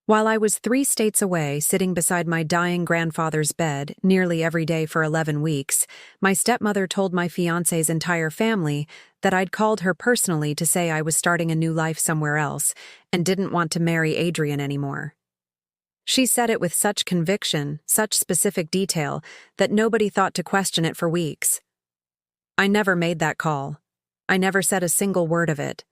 While I was 3 states away, sitting beside my dying grandfather's bed nearly every day for 11 weeks, my stepmother told my fiancé's entire family that I'd called her personally to say I was starting a new life somewhere else and didn't want to marry Adrian anymore. She said it with such conviction, such specific detail, that nobody thought to question it for weeks. I never made that call. I never said a single word of it.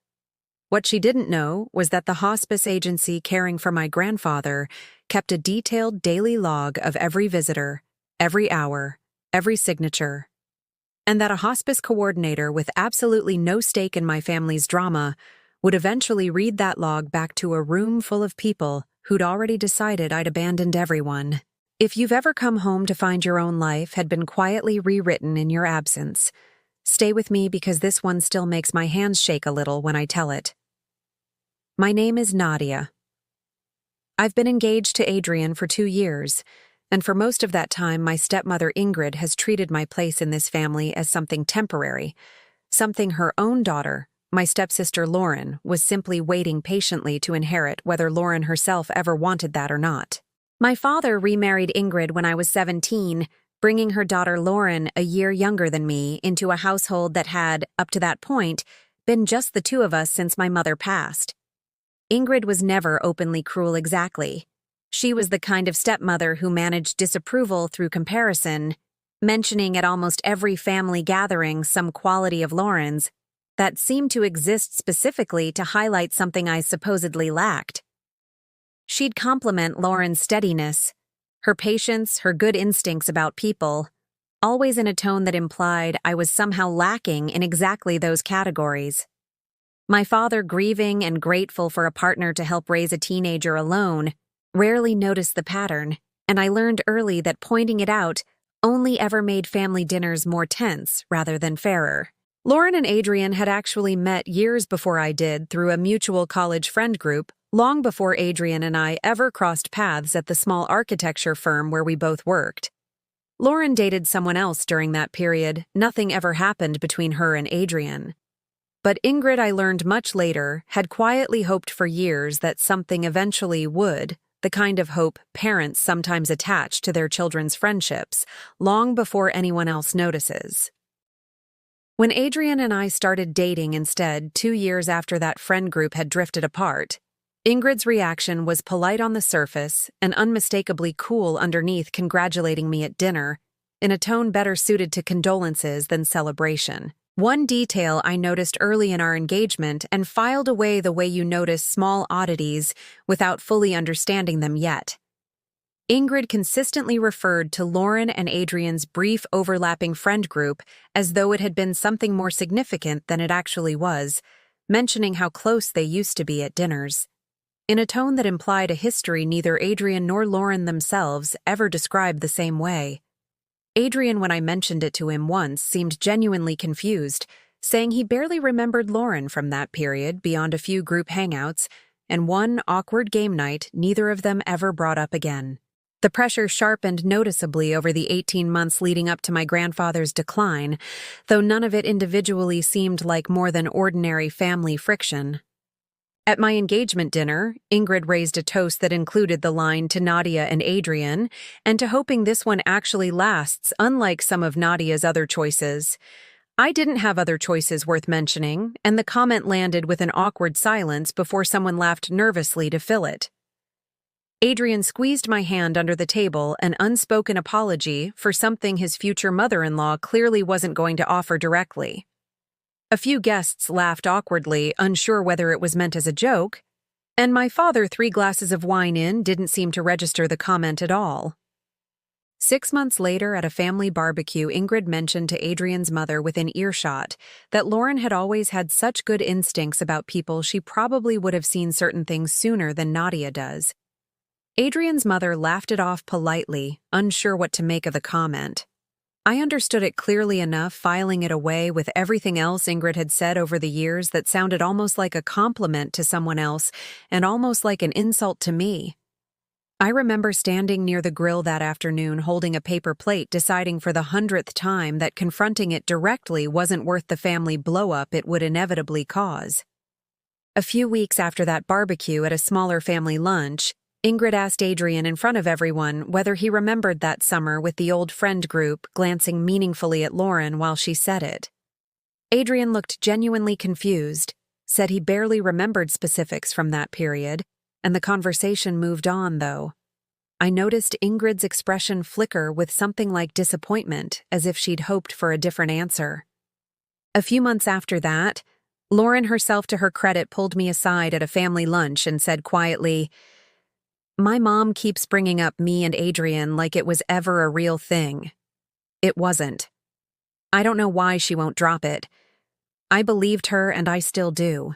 What she didn't know was that the hospice agency caring for my grandfather kept a detailed daily log of every visitor, every hour, every signature, and that a hospice coordinator with absolutely no stake in my family's drama would eventually read that log back to a room full of people who'd already decided I'd abandoned everyone. If you've ever come home to find your own life had been quietly rewritten in your absence, stay with me because this one still makes my hands shake a little when I tell it. My name is Nadia. I've been engaged to Adrian for 2 years, and for most of that time my stepmother Ingrid has treated my place in this family as something temporary, something her own daughter, my stepsister Lauren, was simply waiting patiently to inherit whether Lauren herself ever wanted that or not. My father remarried Ingrid when I was 17, bringing her daughter Lauren, a year younger than me, into a household that had, up to that point, been just the two of us since my mother passed. Ingrid was never openly cruel exactly. She was the kind of stepmother who managed disapproval through comparison, mentioning at almost every family gathering some quality of Lauren's that seemed to exist specifically to highlight something I supposedly lacked. She'd compliment Lauren's steadiness, her patience, her good instincts about people, always in a tone that implied I was somehow lacking in exactly those categories. My father, grieving and grateful for a partner to help raise a teenager alone, rarely noticed the pattern, and I learned early that pointing it out only ever made family dinners more tense rather than fairer. Lauren and Adrian had actually met years before I did through a mutual college friend group, long before Adrian and I ever crossed paths at the small architecture firm where we both worked. Lauren dated someone else during that period. Nothing ever happened between her and Adrian. But Ingrid, I learned much later, had quietly hoped for years that something eventually would, the kind of hope parents sometimes attach to their children's friendships, long before anyone else notices. When Adrian and I started dating instead, 2 years after that friend group had drifted apart, Ingrid's reaction was polite on the surface and unmistakably cool underneath, congratulating me at dinner, in a tone better suited to condolences than celebration. One detail I noticed early in our engagement and filed away the way you notice small oddities without fully understanding them yet. Ingrid consistently referred to Lauren and Adrian's brief overlapping friend group as though it had been something more significant than it actually was, mentioning how close they used to be at dinners, in a tone that implied a history neither Adrian nor Lauren themselves ever described the same way. Adrian, when I mentioned it to him once, seemed genuinely confused, saying he barely remembered Lauren from that period beyond a few group hangouts, and one awkward game night neither of them ever brought up again. The pressure sharpened noticeably over the 18 months leading up to my grandfather's decline, though none of it individually seemed like more than ordinary family friction. At my engagement dinner, Ingrid raised a toast that included the line to Nadia and Adrian, and to hoping this one actually lasts, unlike some of Nadia's other choices. I didn't have other choices worth mentioning, and the comment landed with an awkward silence before someone laughed nervously to fill it. Adrian squeezed my hand under the table, an unspoken apology for something his future mother-in-law clearly wasn't going to offer directly. A few guests laughed awkwardly, unsure whether it was meant as a joke, and my father, 3 glasses of wine in, didn't seem to register the comment at all. 6 months later, at a family barbecue, Ingrid mentioned to Adrian's mother within earshot that Lauren had always had such good instincts about people she probably would have seen certain things sooner than Nadia does. Adrian's mother laughed it off politely, unsure what to make of the comment. I understood it clearly enough, filing it away with everything else Ingrid had said over the years that sounded almost like a compliment to someone else and almost like an insult to me. I remember standing near the grill that afternoon holding a paper plate, deciding for the 100th time that confronting it directly wasn't worth the family blow-up it would inevitably cause. A few weeks after that barbecue at a smaller family lunch, Ingrid asked Adrian in front of everyone whether he remembered that summer with the old friend group, glancing meaningfully at Lauren while she said it. Adrian looked genuinely confused, said he barely remembered specifics from that period, and the conversation moved on, though. I noticed Ingrid's expression flicker with something like disappointment, as if she'd hoped for a different answer. A few months after that, Lauren herself, to her credit, pulled me aside at a family lunch and said quietly, "My mom keeps bringing up me and Adrian like it was ever a real thing. It wasn't. I don't know why she won't drop it. I believed her, and I still do."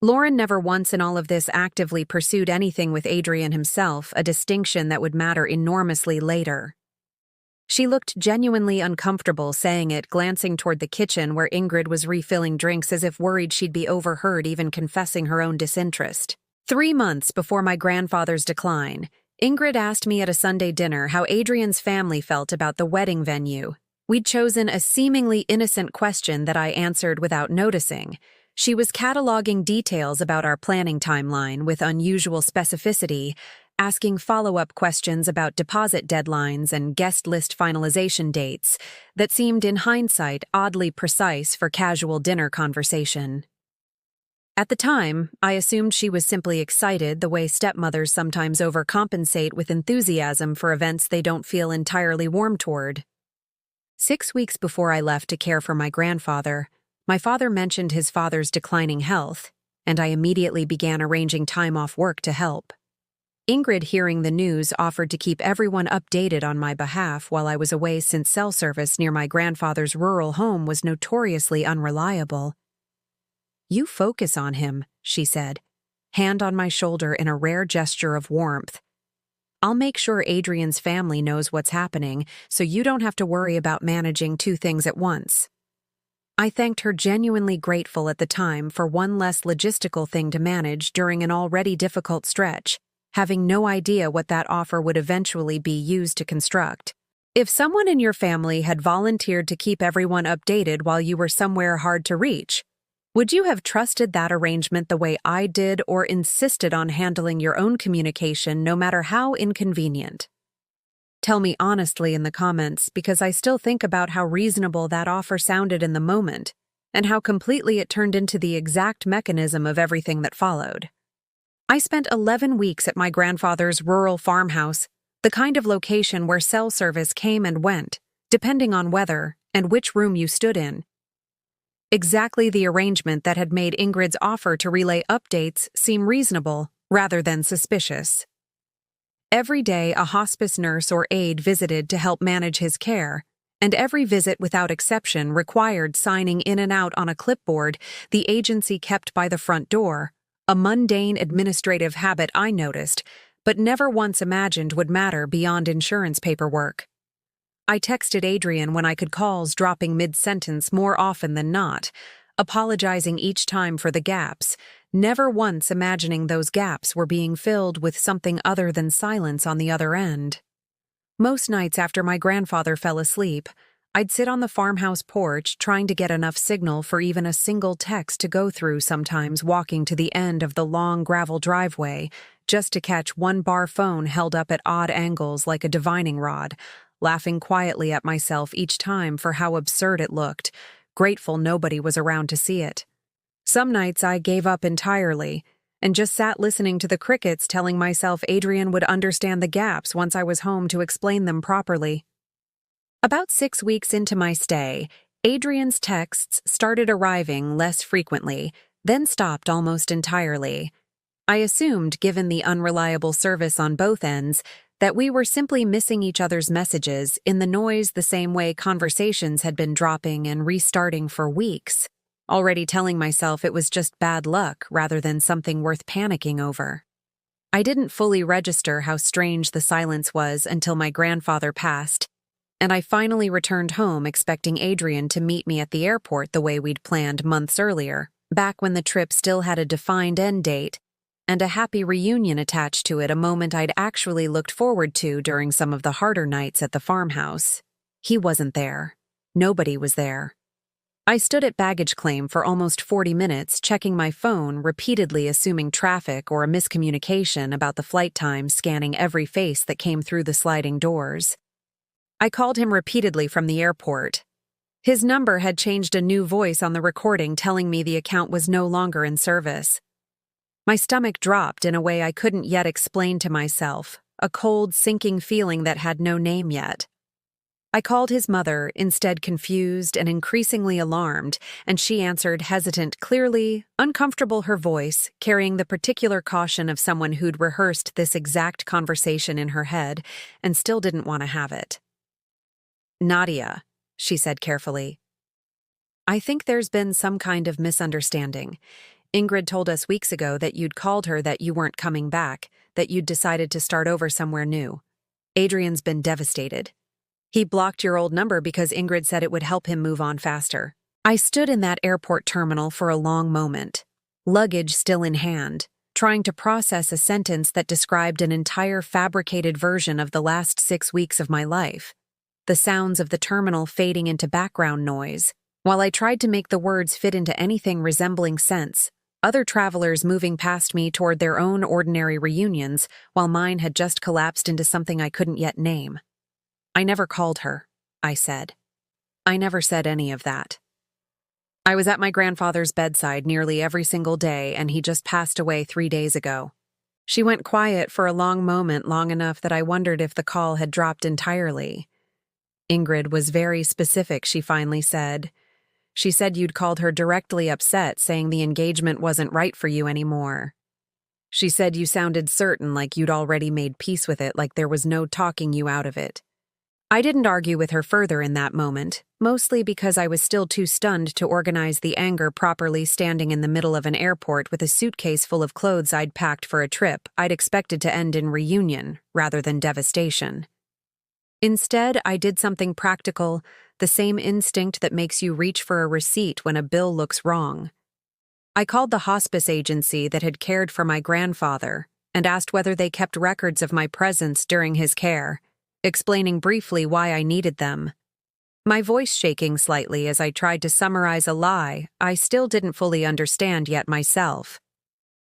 Lauren never once in all of this actively pursued anything with Adrian himself, a distinction that would matter enormously later. She looked genuinely uncomfortable saying it, glancing toward the kitchen where Ingrid was refilling drinks as if worried she'd be overheard even confessing her own disinterest. 3 months before my grandfather's decline, Ingrid asked me at a Sunday dinner how Adrian's family felt about the wedding venue. We'd chosen a seemingly innocent question that I answered without noticing. She was cataloging details about our planning timeline with unusual specificity, asking follow-up questions about deposit deadlines and guest list finalization dates that seemed, in hindsight, oddly precise for casual dinner conversation. At the time, I assumed she was simply excited the way stepmothers sometimes overcompensate with enthusiasm for events they don't feel entirely warm toward. 6 weeks before I left to care for my grandfather, my father mentioned his father's declining health, and I immediately began arranging time off work to help. Ingrid, hearing the news, offered to keep everyone updated on my behalf while I was away since cell service near my grandfather's rural home was notoriously unreliable. "You focus on him," she said, hand on my shoulder in a rare gesture of warmth. "I'll make sure Adrian's family knows what's happening, so you don't have to worry about managing 2 things at once." I thanked her, genuinely grateful at the time for one less logistical thing to manage during an already difficult stretch, having no idea what that offer would eventually be used to construct. If someone in your family had volunteered to keep everyone updated while you were somewhere hard to reach, would you have trusted that arrangement the way I did, or insisted on handling your own communication no matter how inconvenient? Tell me honestly in the comments, because I still think about how reasonable that offer sounded in the moment, and how completely it turned into the exact mechanism of everything that followed. I spent 11 weeks at my grandfather's rural farmhouse, the kind of location where cell service came and went, depending on weather and which room you stood in. Exactly the arrangement that had made Ingrid's offer to relay updates seem reasonable rather than suspicious. Every day, a hospice nurse or aide visited to help manage his care, and every visit without exception required signing in and out on a clipboard the agency kept by the front door, a mundane administrative habit I noticed, but never once imagined would matter beyond insurance paperwork. I texted Adrian when I could, calls dropping mid-sentence more often than not, apologizing each time for the gaps, never once imagining those gaps were being filled with something other than silence on the other end. Most nights after my grandfather fell asleep, I'd sit on the farmhouse porch trying to get enough signal for even a single text to go through, sometimes walking to the end of the long gravel driveway just to catch one bar phone held up at odd angles like a divining rod, laughing quietly at myself each time for how absurd it looked, grateful nobody was around to see it. Some nights I gave up entirely and just sat listening to the crickets, telling myself Adrian would understand the gaps once I was home to explain them properly. About 6 weeks into my stay, Adrian's texts started arriving less frequently, then stopped almost entirely. I assumed, given the unreliable service on both ends, that we were simply missing each other's messages in the noise, the same way conversations had been dropping and restarting for weeks, already telling myself it was just bad luck rather than something worth panicking over. I didn't fully register how strange the silence was until my grandfather passed, and I finally returned home expecting Adrian to meet me at the airport the way we'd planned months earlier, back when the trip still had a defined end date and a happy reunion attached to it, a moment I'd actually looked forward to during some of the harder nights at the farmhouse. He wasn't there. Nobody was there. I stood at baggage claim for almost 40 minutes, checking my phone, repeatedly assuming traffic or a miscommunication about the flight time, scanning every face that came through the sliding doors. I called him repeatedly from the airport. His number had changed, a new voice on the recording telling me the account was no longer in service. My stomach dropped in a way I couldn't yet explain to myself, a cold, sinking feeling that had no name yet. I called his mother, instead confused and increasingly alarmed, and she answered, hesitant, clearly, uncomfortable, her voice, carrying the particular caution of someone who'd rehearsed this exact conversation in her head and still didn't want to have it. "Nadia," she said carefully. "I think there's been some kind of misunderstanding. Ingrid told us weeks ago that you'd called her that you weren't coming back, that you'd decided to start over somewhere new. Adrian's been devastated. He blocked your old number because Ingrid said it would help him move on faster." I stood in that airport terminal for a long moment, luggage still in hand, trying to process a sentence that described an entire fabricated version of the last 6 weeks of my life. The sounds of the terminal fading into background noise, while I tried to make the words fit into anything resembling sense. Other travelers moving past me toward their own ordinary reunions, while mine had just collapsed into something I couldn't yet name. "I never called her," I said. "I never said any of that. I was at my grandfather's bedside nearly every single day, and he just passed away 3 days ago." She went quiet for a long moment, long enough that I wondered if the call had dropped entirely. "Ingrid was very specific," she finally said. "She said you'd called her directly upset, saying the engagement wasn't right for you anymore. She said you sounded certain, like you'd already made peace with it, like there was no talking you out of it." I didn't argue with her further in that moment, mostly because I was still too stunned to organize the anger properly, standing in the middle of an airport with a suitcase full of clothes I'd packed for a trip I'd expected to end in reunion rather than devastation. Instead, I did something practical, the same instinct that makes you reach for a receipt when a bill looks wrong. I called the hospice agency that had cared for my grandfather and asked whether they kept records of my presence during his care, explaining briefly why I needed them. My voice shaking slightly as I tried to summarize a lie I still didn't fully understand yet myself.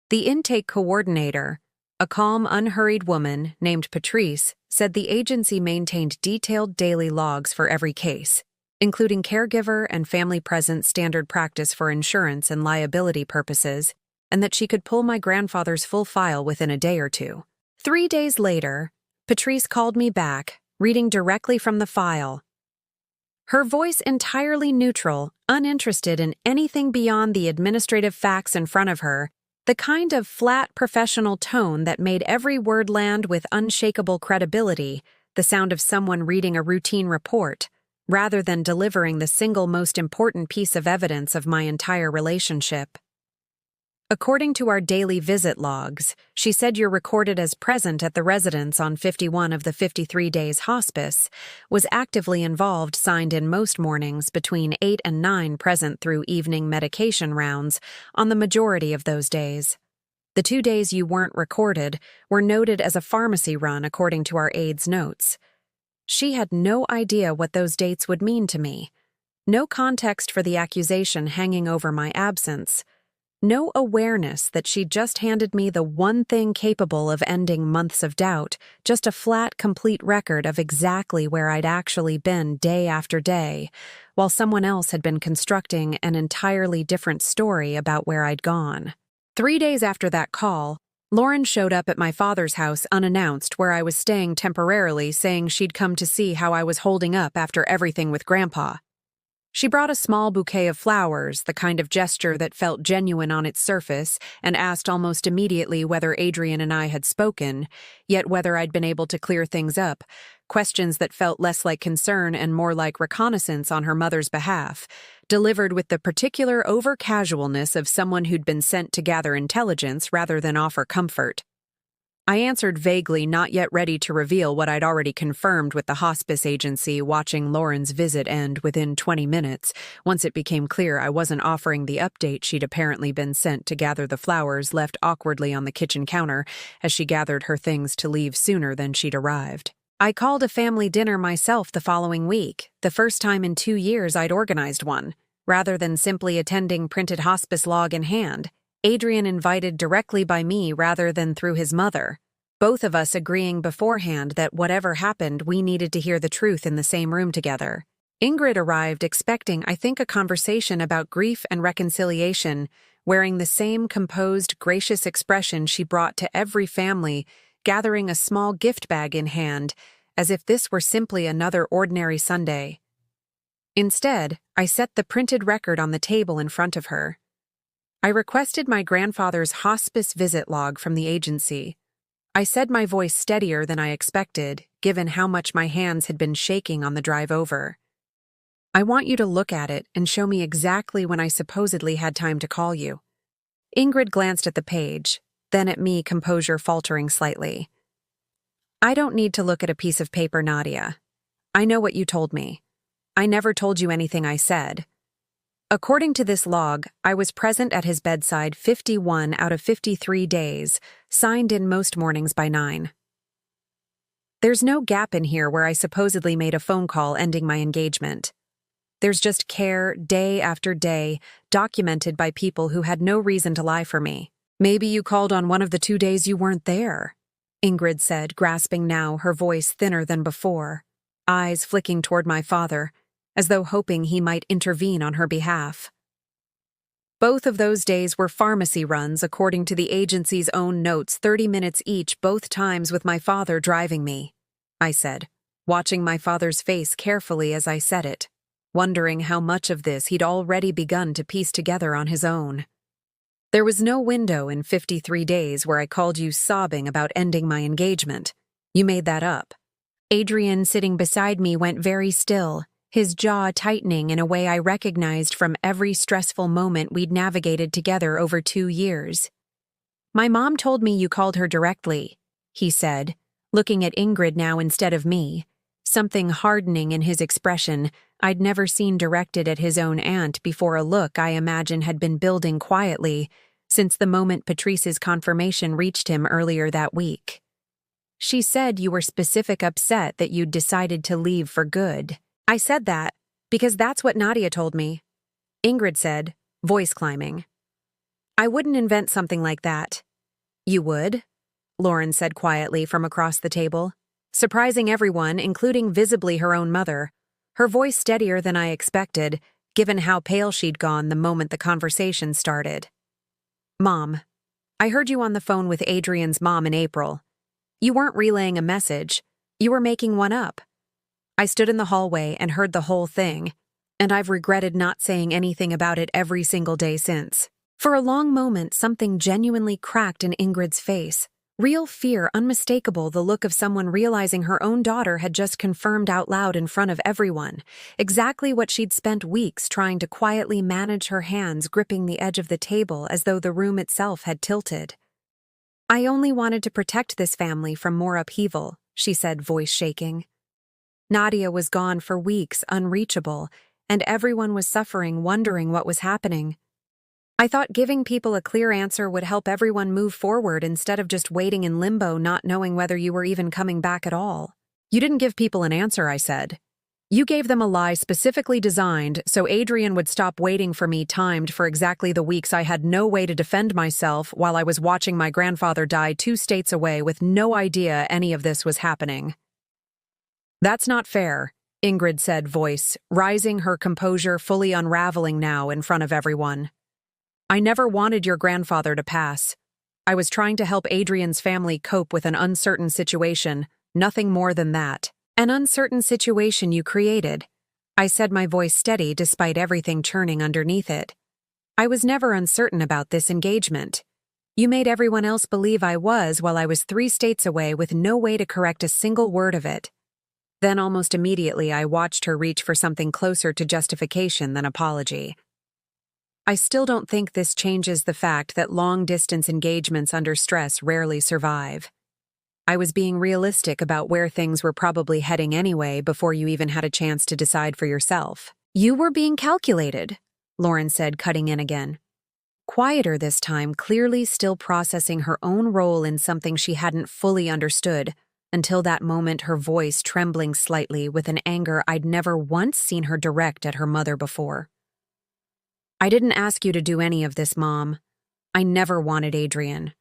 The intake coordinator, a calm, unhurried woman named Patrice, said the agency maintained detailed daily logs for every case, including caregiver and family presence, standard practice for insurance and liability purposes, and that she could pull my grandfather's full file within a day or two. 3 days later, Patrice called me back, reading directly from the file. Her voice entirely neutral, uninterested in anything beyond the administrative facts in front of her, the kind of flat professional tone that made every word land with unshakable credibility, the sound of someone reading a routine report, rather than delivering the single most important piece of evidence of my entire relationship. "According to our daily visit logs, she said you're recorded as present at the residence on 51 of the 53 days hospice, was actively involved, signed in most mornings between 8 and 9, present through evening medication rounds on the majority of those days. The 2 days you weren't recorded were noted as a pharmacy run according to our aide's notes." She had no idea what those dates would mean to me. No context for the accusation hanging over my absence. No awareness that she'd just handed me the one thing capable of ending months of doubt, just a flat, complete record of exactly where I'd actually been day after day, while someone else had been constructing an entirely different story about where I'd gone. 3 days after that call, Lauren showed up at my father's house unannounced, where I was staying temporarily, saying she'd come to see how I was holding up after everything with Grandpa. She brought a small bouquet of flowers, the kind of gesture that felt genuine on its surface, and asked almost immediately whether Adrian and I had spoken, yet whether I'd been able to clear things up, questions that felt less like concern and more like reconnaissance on her mother's behalf, delivered with the particular over-casualness of someone who'd been sent to gather intelligence rather than offer comfort. I answered vaguely, not yet ready to reveal what I'd already confirmed with the hospice agency, watching Lauren's visit end within 20 minutes, once it became clear I wasn't offering the update she'd apparently been sent to gather the flowers left awkwardly on the kitchen counter as she gathered her things to leave sooner than she'd arrived. I called a family dinner myself the following week, the first time in 2 years I'd organized one, Rather than simply attending printed hospice log in hand, Adrian invited directly by me rather than through his mother, both of us agreeing beforehand that whatever happened, we needed to hear the truth in the same room together. Ingrid arrived expecting, I think, a conversation about grief and reconciliation, wearing the same composed, gracious expression she brought to every family, gathering a small gift bag in hand, as if this were simply another ordinary Sunday. Instead, I set the printed record on the table in front of her. I requested my grandfather's hospice visit log from the agency. I said, my voice steadier than I expected, given how much my hands had been shaking on the drive over. I want you to look at it and show me exactly when I supposedly had time to call you. Ingrid glanced at the page, then at me, composure faltering slightly. I don't need to look at a piece of paper, Nadia. I know what you told me. I never told you anything I said. According to this log, I was present at his bedside 51 out of 53 days, signed in most mornings by 9. There's no gap in here where I supposedly made a phone call ending my engagement. There's just care, day after day, documented by people who had no reason to lie for me. Maybe you called on one of the 2 days you weren't there, Ingrid said, grasping now, her voice thinner than before, eyes flicking toward my father, as though hoping he might intervene on her behalf. Both of those days were pharmacy runs according to the agency's own notes, 30 minutes each, both times with my father driving me, I said, watching my father's face carefully as I said it, wondering how much of this he'd already begun to piece together on his own. There was no window in 53 days where I called you sobbing about ending my engagement. You made that up. Adrian, sitting beside me, went very still, his jaw tightening in a way I recognized from every stressful moment we'd navigated together over 2 years. My mom told me you called her directly, he said, looking at Ingrid now instead of me, something hardening in his expression I'd never seen directed at his own aunt before, a look I imagine had been building quietly since the moment Patrice's confirmation reached him earlier that week. She said you were specific upset that you'd decided to leave for good. I said that because that's what Nadia told me, Ingrid said, voice climbing. I wouldn't invent something like that. You would? Lauren said quietly from across the table, surprising everyone, including visibly her own mother, her voice steadier than I expected, given how pale she'd gone the moment the conversation started. Mom, I heard you on the phone with Adrian's mom in April. You weren't relaying a message, you were making one up. I stood in the hallway and heard the whole thing, and I've regretted not saying anything about it every single day since. For a long moment, something genuinely cracked in Ingrid's face. Real fear, unmistakable, the look of someone realizing her own daughter had just confirmed out loud in front of everyone, exactly what she'd spent weeks trying to quietly manage, her hands gripping the edge of the table as though the room itself had tilted. I only wanted to protect this family from more upheaval, she said, voice shaking. Nadia was gone for weeks, unreachable, and everyone was suffering, wondering what was happening. I thought giving people a clear answer would help everyone move forward instead of just waiting in limbo, not knowing whether you were even coming back at all. You didn't give people an answer, I said. You gave them a lie specifically designed so Adrian would stop waiting for me, timed for exactly the weeks I had no way to defend myself while I was watching my grandfather die 2 states away with no idea any of this was happening. That's not fair, Ingrid said, voice rising, her composure fully unraveling now in front of everyone. I never wanted your grandfather to pass. I was trying to help Adrian's family cope with an uncertain situation, nothing more than that. An uncertain situation you created, I said, my voice steady despite everything churning underneath it. I was never uncertain about this engagement. You made everyone else believe I was while I was 3 states away with no way to correct a single word of it. Then almost immediately I watched her reach for something closer to justification than apology. I still don't think this changes the fact that long-distance engagements under stress rarely survive. I was being realistic about where things were probably heading anyway before you even had a chance to decide for yourself. You were being calculated, Lauren said, cutting in again. Quieter this time, clearly still processing her own role in something she hadn't fully understood, until that moment her voice trembling slightly with an anger I'd never once seen her direct at her mother before. I didn't ask you to do any of this, Mom. I never wanted Adrian.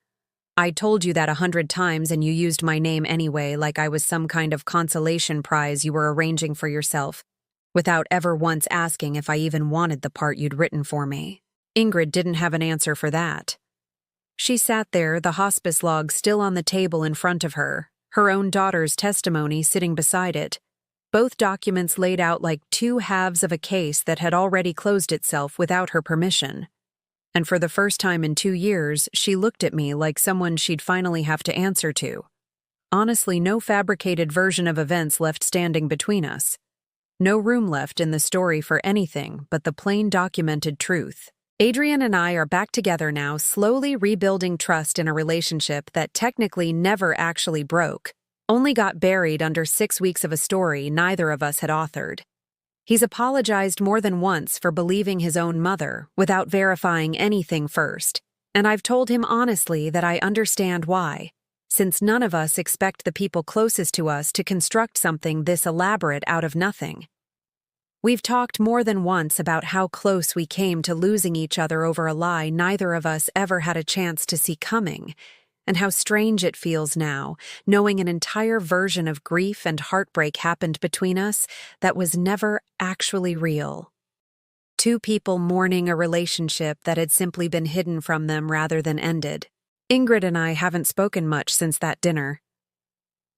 I told you that 100 times and you used my name anyway, like I was some kind of consolation prize you were arranging for yourself, without ever once asking if I even wanted the part you'd written for me. Ingrid didn't have an answer for that. She sat there, the hospice log still on the table in front of her, her own daughter's testimony sitting beside it, both documents laid out like two halves of a case that had already closed itself without her permission. And for the first time in 2 years, she looked at me like someone she'd finally have to answer to. Honestly, no fabricated version of events left standing between us. No room left in the story for anything but the plain documented truth. Adrian and I are back together now, slowly rebuilding trust in a relationship that technically never actually broke, only got buried under 6 weeks of a story neither of us had authored. He's apologized more than once for believing his own mother without verifying anything first, and I've told him honestly that I understand why, since none of us expect the people closest to us to construct something this elaborate out of nothing. We've talked more than once about how close we came to losing each other over a lie neither of us ever had a chance to see coming, and how strange it feels now, knowing an entire version of grief and heartbreak happened between us that was never actually real. Two people mourning a relationship that had simply been hidden from them rather than ended. Ingrid and I haven't spoken much since that dinner.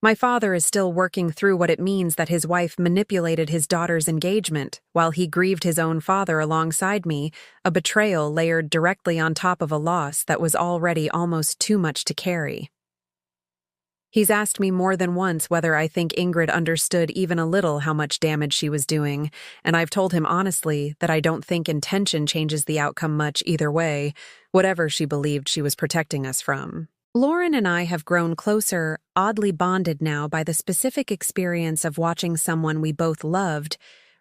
My father is still working through what it means that his wife manipulated his daughter's engagement while he grieved his own father alongside me, a betrayal layered directly on top of a loss that was already almost too much to carry. He's asked me more than once whether I think Ingrid understood even a little how much damage she was doing, and I've told him honestly that I don't think intention changes the outcome much either way, whatever she believed she was protecting us from. Lauren and I have grown closer, oddly bonded now by the specific experience of watching someone we both loved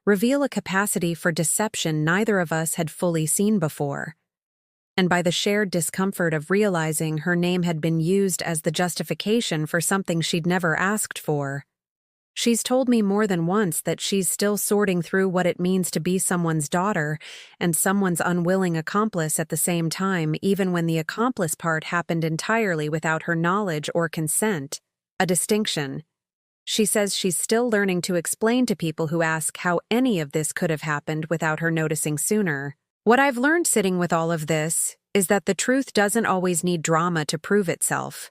reveal a capacity for deception neither of us had fully seen before, and by the shared discomfort of realizing her name had been used as the justification for something she'd never asked for. She's told me more than once that she's still sorting through what it means to be someone's daughter and someone's unwilling accomplice at the same time, even when the accomplice part happened entirely without her knowledge or consent, a distinction. She says she's still learning to explain to people who ask how any of this could have happened without her noticing sooner. What I've learned sitting with all of this is that the truth doesn't always need drama to prove itself.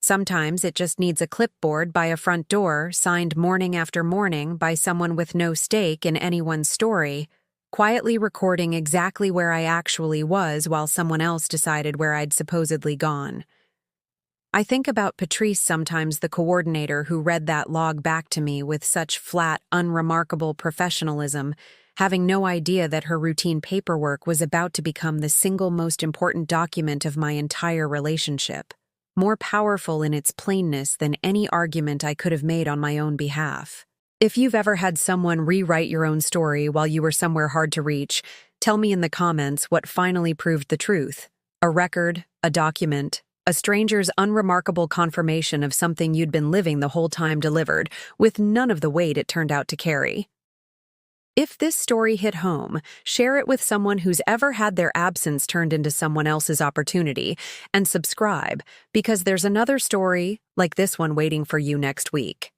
Sometimes it just needs a clipboard by a front door, signed morning after morning by someone with no stake in anyone's story, quietly recording exactly where I actually was while someone else decided where I'd supposedly gone. I think about Patrice sometimes, the coordinator who read that log back to me with such flat, unremarkable professionalism, having no idea that her routine paperwork was about to become the single most important document of my entire relationship. More powerful in its plainness than any argument I could have made on my own behalf. If you've ever had someone rewrite your own story while you were somewhere hard to reach, tell me in the comments what finally proved the truth. A record, a document, a stranger's unremarkable confirmation of something you'd been living the whole time delivered, with none of the weight it turned out to carry. If this story hit home, share it with someone who's ever had their absence turned into someone else's opportunity, and subscribe, because there's another story like this one waiting for you next week.